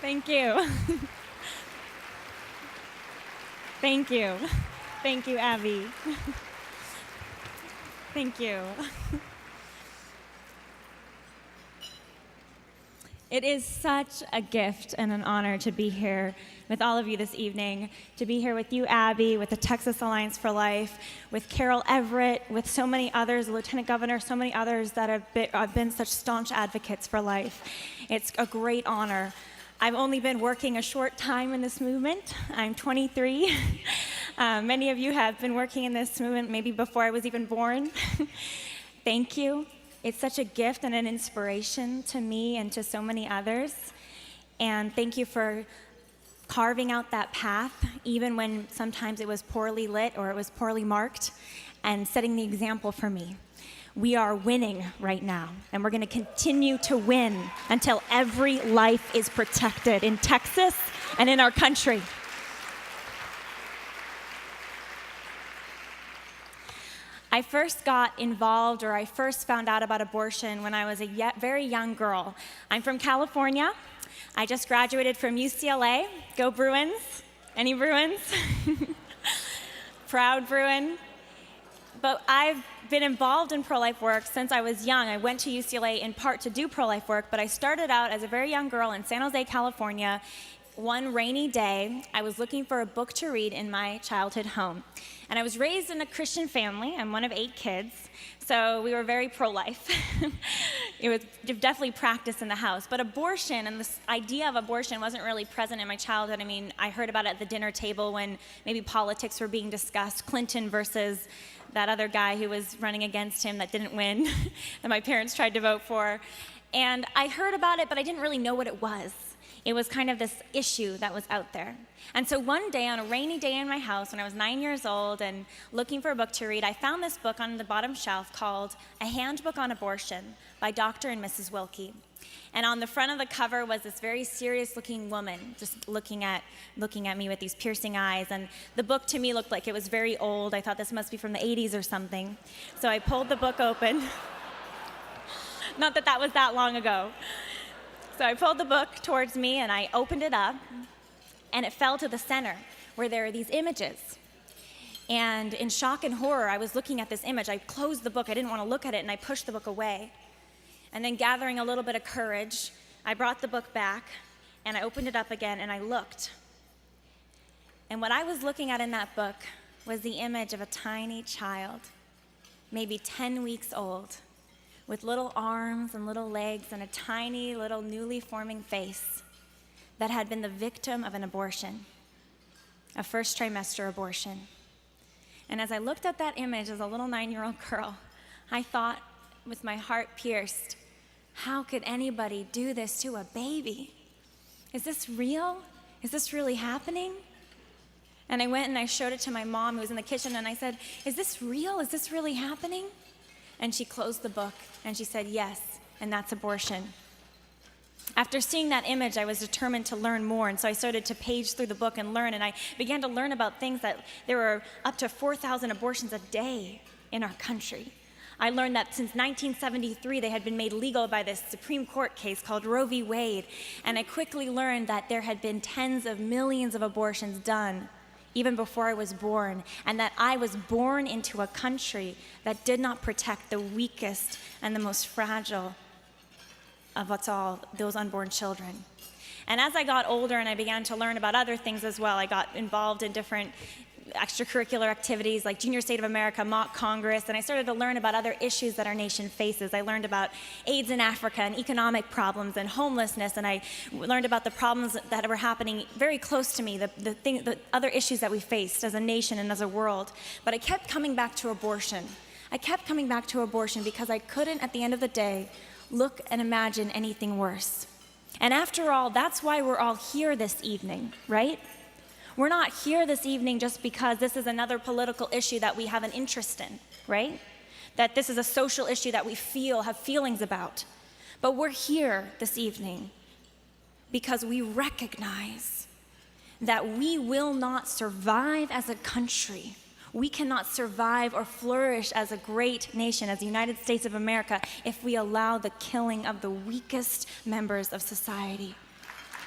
Thank you. Thank you. Thank you, Abby. Thank you. It is such a gift and an honor to be here with all of you this evening, to be here with you, Abby, with the Texas Alliance for Life, with Carol Everett, with so many others, the Lieutenant Governor, so many others that have been such staunch advocates for life. It's a great honor. I've only been working a short time in this movement. I'm 23. Many of you have been working in this movement maybe before I was even born. Thank you. It's such a gift and an inspiration to me and to so many others. And thank you for carving out that path, even when sometimes it was poorly lit or it was poorly marked, and setting the example for me. We are winning right now, and we're going to continue to win until every life is protected in Texas and in our country. I first got involved, or I first found out about abortion when I was a very young girl. I'm from California. I just graduated from UCLA. Go Bruins. Any Bruins? Proud Bruin. But I've been involved in pro-life work since I was young. I went to UCLA in part to do pro-life work, but I started out as a very young girl in San Jose, California. One rainy day, I was looking for a book to read in my childhood home. And I was raised in a Christian family. I'm one of 8 kids, so we were very pro-life. It was definitely practiced in the house. But abortion, and this idea of abortion wasn't really present in my childhood. I mean, I heard about it at the dinner table when maybe politics were being discussed, Clinton versus that other guy who was running against him that didn't win, that my parents tried to vote for. And I heard about it, but I didn't really know what it was. It was kind of this issue that was out there. And so one day, on a rainy day in my house, when I was 9 years old and looking for a book to read, I found this book on the bottom shelf called A Handbook on Abortion by Dr. and Mrs. Wilkie. And on the front of the cover was this very serious-looking woman just looking at me with these piercing eyes. And the book to me looked like it was very old. I thought this must be from the 80s or something. So I pulled the book open. Not that that was that long ago. So I pulled the book towards me and I opened it up, and it fell to the center where there are these images. And in shock and horror, I was looking at this image. I closed the book. I didn't want to look at it, and I pushed the book away. And then, gathering a little bit of courage, I brought the book back and I opened it up again and I looked. And what I was looking at in that book was the image of a tiny child, maybe 10 weeks old, with little arms and little legs and a tiny little newly forming face that had been the victim of an abortion, a first trimester abortion. And as I looked at that image as a little 9-year-old girl, I thought, with my heart pierced, how could anybody do this to a baby? Is this real? Is this really happening? And I went and I showed it to my mom, who was in the kitchen, and I said, is this real? Is this really happening? And she closed the book and she said, yes, and that's abortion. After seeing that image, I was determined to learn more, and so I started to page through the book and learn, and I began to learn about things that there were up to 4,000 abortions a day in our country. I learned that since 1973, they had been made legal by this Supreme Court case called Roe v. Wade, and I quickly learned that there had been tens of millions of abortions done even before I was born, and that I was born into a country that did not protect the weakest and the most fragile of us all, those unborn children. And as I got older and I began to learn about other things as well, I got involved in different extracurricular activities like Junior State of America, Mock Congress, and I started to learn about other issues that our nation faces. I learned about AIDS in Africa and economic problems and homelessness, and I learned about the problems that were happening very close to me, the other issues that we faced as a nation and as a world. But I kept coming back to abortion. I kept coming back to abortion because I couldn't, at the end of the day, look and imagine anything worse. And after all, that's why we're all here this evening, right? We're not here this evening just because this is another political issue that we have an interest in, right? That this is a social issue that we have feelings about. But we're here this evening because we recognize that we will not survive as a country. We cannot survive or flourish as a great nation, as the United States of America, if we allow the killing of the weakest members of society.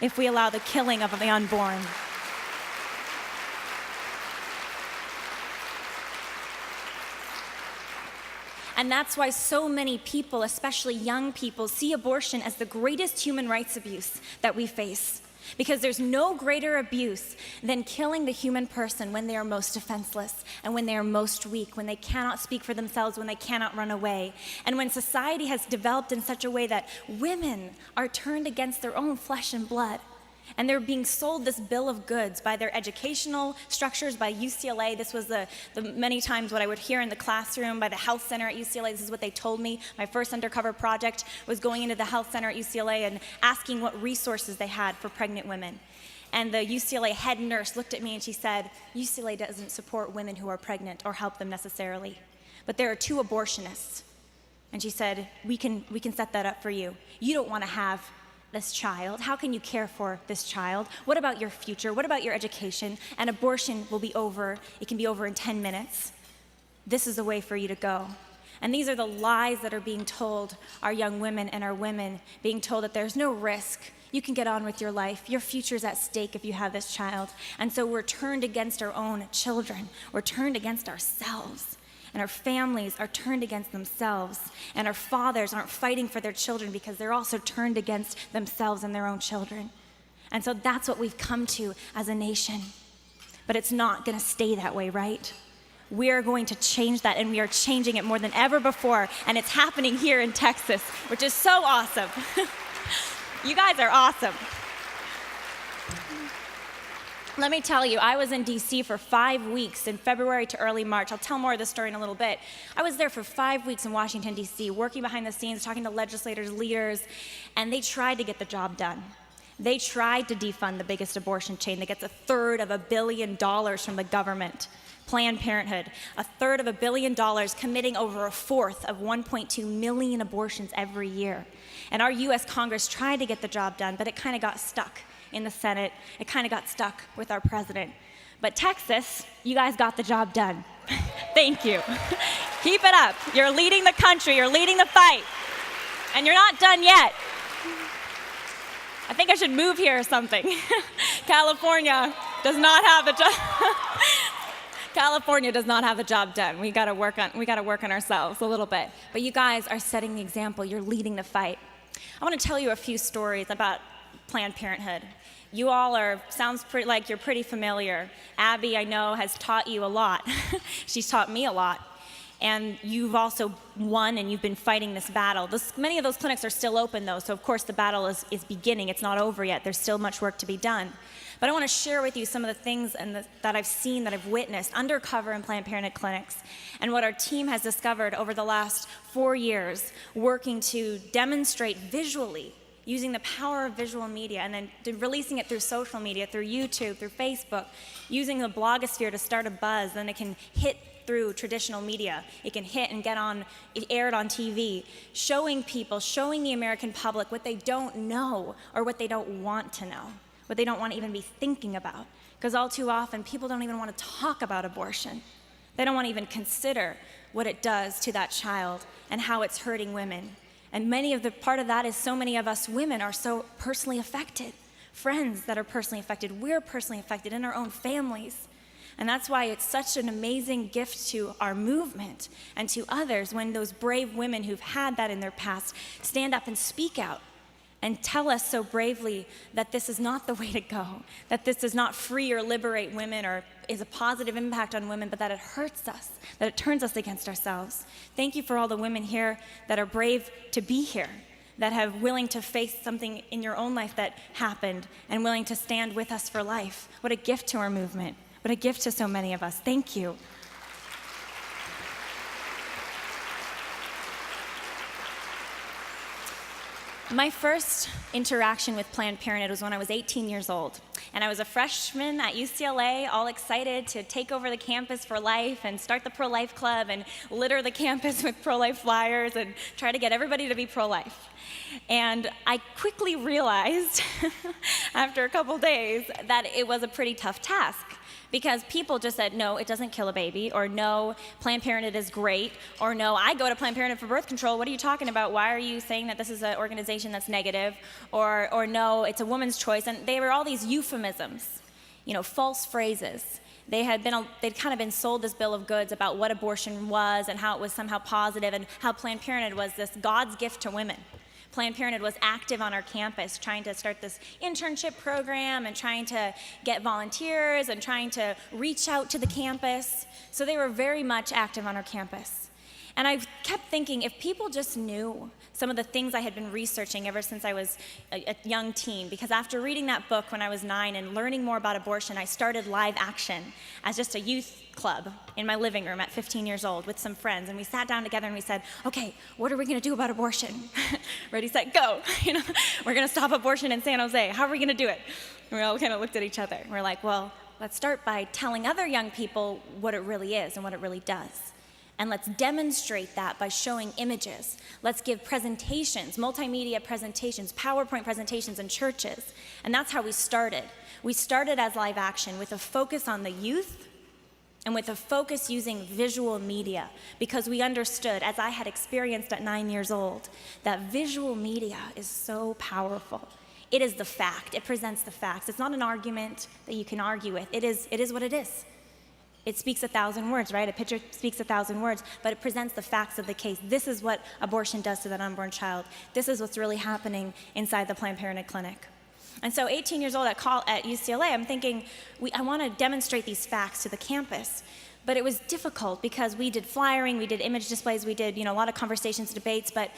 if we allow the killing of the unborn. And that's why so many people, especially young people, see abortion as the greatest human rights abuse that we face. Because there's no greater abuse than killing the human person when they are most defenseless and when they are most weak, when they cannot speak for themselves, when they cannot run away. And when society has developed in such a way that women are turned against their own flesh and blood. And they're being sold this bill of goods by their educational structures, by UCLA. This was the many times what I would hear in the classroom, by the health center at UCLA. This is what they told me. My first undercover project was going into the health center at UCLA and asking what resources they had for pregnant women. And the UCLA head nurse looked at me and she said, UCLA doesn't support women who are pregnant or help them necessarily. But there are 2 abortionists. And she said, we can set that up for you. You don't want to have this child. How can you care for this child? What about your future? What about your education? And abortion will be over. It can be over in 10 minutes. This is the way for you to go. And these are the lies that are being told our young women and our women, being told that there's no risk. You can get on with your life. Your future's at stake if you have this child. And so we're turned against our own children. We're turned against ourselves. And our families are turned against themselves. And our fathers aren't fighting for their children because they're also turned against themselves and their own children. And so that's what we've come to as a nation. But it's not going to stay that way, right? We are going to change that, and we are changing it more than ever before. And it's happening here in Texas, which is so awesome. You guys are awesome. Let me tell you, I was in DC for 5 weeks in February to early March. I'll tell more of this story in a little bit. I was there for 5 weeks in Washington, DC, working behind the scenes, talking to legislators, leaders, and they tried to get the job done. They tried to defund the biggest abortion chain that gets $1/3 of $1 billion from the government, Planned Parenthood. $1/3 of $1 billion, committing over 1/4 of 1.2 million abortions every year. And our US Congress tried to get the job done, but it kind of got stuck in the Senate. It kind of got stuck with our president. But Texas, you guys got the job done. Thank you. Keep it up. You're leading the country. You're leading the fight. And you're not done yet. I think I should move here or something. California does not have the job. California does not have the job done. We got to work on ourselves a little bit. But you guys are setting the example. You're leading the fight. I want to tell you a few stories about Planned Parenthood. You all sounds like you're pretty familiar. Abby, I know, has taught you a lot. She's taught me a lot. And you've also won, and you've been fighting this battle. Many of those clinics are still open, though, so of course the battle is beginning. It's not over yet. There's still much work to be done. But I want to share with you some of the things that I've seen, that I've witnessed undercover in Planned Parenthood clinics, and what our team has discovered over the last 4 years, working to demonstrate visually, using the power of visual media, and then releasing it through social media, through YouTube, through Facebook, using the blogosphere to start a buzz. Then it can hit through traditional media. It can hit and get aired on TV, showing people, showing the American public what they don't know or what they don't want to know, what they don't want to even be thinking about. Because all too often, people don't even want to talk about abortion. They don't want to even consider what it does to that child and how it's hurting women. And part of that is so many of us women are so personally affected. Friends that are personally affected. We're personally affected in our own families. And that's why it's such an amazing gift to our movement and to others when those brave women who've had that in their past stand up and speak out and tell us so bravely that this is not the way to go, that this does not free or liberate women or is a positive impact on women, but that it hurts us, that it turns us against ourselves. Thank you for all the women here that are brave to be here, that have willing to face something in your own life that happened and willing to stand with us for life. What a gift to our movement. What a gift to so many of us. Thank you. My first interaction with Planned Parenthood was when I was 18 years old. And I was a freshman at UCLA, all excited to take over the campus for life and start the pro-life club and litter the campus with pro-life flyers and try to get everybody to be pro-life. And I quickly realized, after a couple days, that it was a pretty tough task, because people just said, no, it doesn't kill a baby, or no, Planned Parenthood is great, or no, I go to Planned Parenthood for birth control. What are you talking about? Why are you saying that this is an organization that's negative? Or no, it's a woman's choice. And they were all these euphemisms, false phrases. They'd kind of been sold this bill of goods about what abortion was and how it was somehow positive, and how Planned Parenthood was this God's gift to women. Planned Parenthood was active on our campus, trying to start this internship program and trying to get volunteers and trying to reach out to the campus. So they were very much active on our campus. And I kept thinking, if people just knew some of the things I had been researching ever since I was a young teen, because after reading that book when I was 9 and learning more about abortion, I started Live Action as just a youth club in my living room at 15 years old with some friends. And we sat down together and we said, okay, what are we going to do about abortion? Ready, set, go. We're going to stop abortion in San Jose. How are we going to do it? And we all kind of looked at each other. We're like, well, let's start by telling other young people what it really is and what it really does. And let's demonstrate that by showing images. Let's give presentations, multimedia presentations, PowerPoint presentations in churches. And that's how we started. We started as Live Action with a focus on the youth and with a focus using visual media, because we understood, as I had experienced at 9 years old, that visual media is so powerful. It is the fact. It presents the facts. It's not an argument that you can argue with. It is what it is. It speaks 1,000 words, right? A picture speaks 1,000 words, but it presents the facts of the case. This is what abortion does to that unborn child. This is what's really happening inside the Planned Parenthood clinic. And so 18 years old at UCLA, I'm thinking, I want to demonstrate these facts to the campus. But it was difficult because we did flyering, we did image displays, we did a lot of conversations, debates, but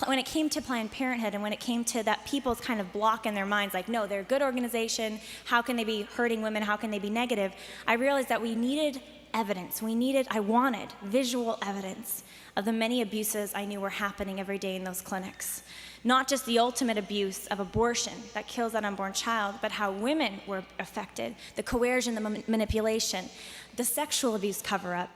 when it came to Planned Parenthood and when it came to that people's kind of block in their minds, like, no, they're a good organization, how can they be hurting women, how can they be negative? I realized that we needed evidence. I wanted visual evidence of the many abuses I knew were happening every day in those clinics. Not just the ultimate abuse of abortion that kills that unborn child, but how women were affected, the coercion, the manipulation, the sexual abuse cover-up.